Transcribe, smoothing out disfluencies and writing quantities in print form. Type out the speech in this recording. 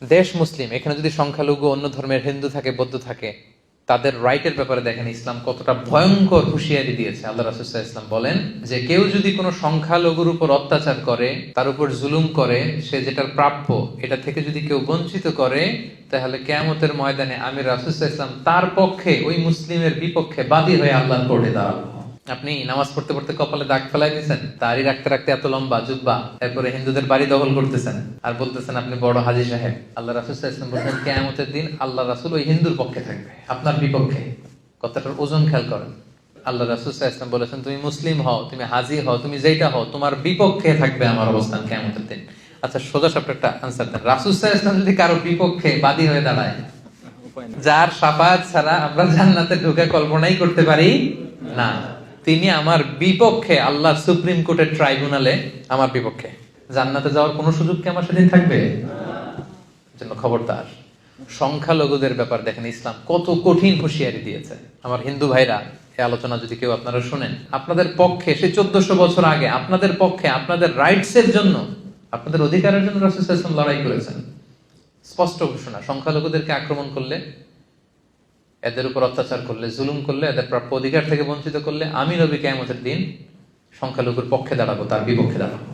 দেশ মুসলিম, এখানে যদি সংখ্যালঘু অন্য ধর্মের হিন্দু থাকে, বৌদ্ধ থাকে, তাদের রাইটের ব্যাপারে দেখেন ইসলাম কতটা ভয়ঙ্কর হুঁশিয়ারি দিয়েছে। আল্লাহ রাসূল সাল্লাল্লাহু আলাইহি ওয়াসাল্লাম বলেন যে কেউ যদি কোনো সংখ্যালঘুর উপর অত্যাচার করে, তার উপর জুলুম করে, সে যেটার প্রাপ্য এটা থেকে যদি কেউ বঞ্চিত করে, তাহলে কিয়ামতের ময়দানে আমি রাসূল সাল্লাল্লাহু আলাইহি ওয়াসাল্লাম তার পক্ষে, ওই মুসলিমের বিপক্ষে বাদী হয়ে আল্লাহর কোর্টে দাঁড়াবো। আপনি নামাজ পড়তে পড়তে কপালে দাগ ফেলাই দিয়েছেন, দাড়ি রাখতে রাখতে এত লম্বা জুব্বা, এরপরে হিন্দুদের বাড়ি দখল করতেছেন আর বলতেছেন আপনি বড় হাজী সাহেব। আল্লাহ রাসূল সাল্লাল্লাহু আলাইহি ওয়াসাল্লাম বলেন কিয়ামতের দিন আল্লাহ রাসূল ওই হিন্দুর পক্ষে থাকবে, আপনার বিপক্ষে। কথাটার ওজন খেয়াল করেন। আল্লাহ রাসূল সাল্লাল্লাহু আলাইহি ওয়াসাল্লাম বলেছেন তুমি মুসলিম হও, তুমি হাজী হও, তুমি যেটা হও, তোমার বিপক্ষে থাকবে আমার অবস্থান কিয়ামতের দিন। আচ্ছা, সোজা সাপটা একটা আনসার দেন। রাসূল সাল্লাল্লাহু আলাইহি ওয়াসাল্লাম যদি কারো বিপক্ষে বাদী হয়ে দাঁড়ায়, যার শাফাআত ছাড়া আমরা জান্নাতে ঢুকে কল্পনাই করতে পারি না, তিনি আমার বিপক্ষে আল্লাহর সুপ্রিম কোর্টের ট্রাইব্যুনালে আমার বিপক্ষে, জান্নাতে যাওয়ার কোনো সুযোগ কি আমার সেদিন থাকবে? জন্য খবরদার। সংখ্যালঘুদের ব্যাপার দেখেন ইসলাম কত কঠিন হুঁশিয়ারি দিয়েছে। আমার হিন্দু ভাইরা, এই আলোচনা যদি কেউ আপনারা শুনেন, আপনাদের পক্ষে সে 1400 বছর আগে আপনাদের পক্ষে, আপনাদের রাইটস এর জন্য, আপনাদের অধিকারের জন্য রাসূল সাল্লাল্লাহু আলাইহি ওয়াসাল্লাম লড়াই করেছেন। স্পষ্ট ঘোষণা, সংখ্যালঘুদেরকে আক্রমণ করলে, এদের উপর অত্যাচার করলে, জুলুম করলে, এদের প্রাপ্য অধিকার থেকে বঞ্চিত করলে, আমি নবী কিয়ামতের দিন সংখ্যালঘুর পক্ষে দাঁড়াবো, তার বিপক্ষে দাঁড়াবো।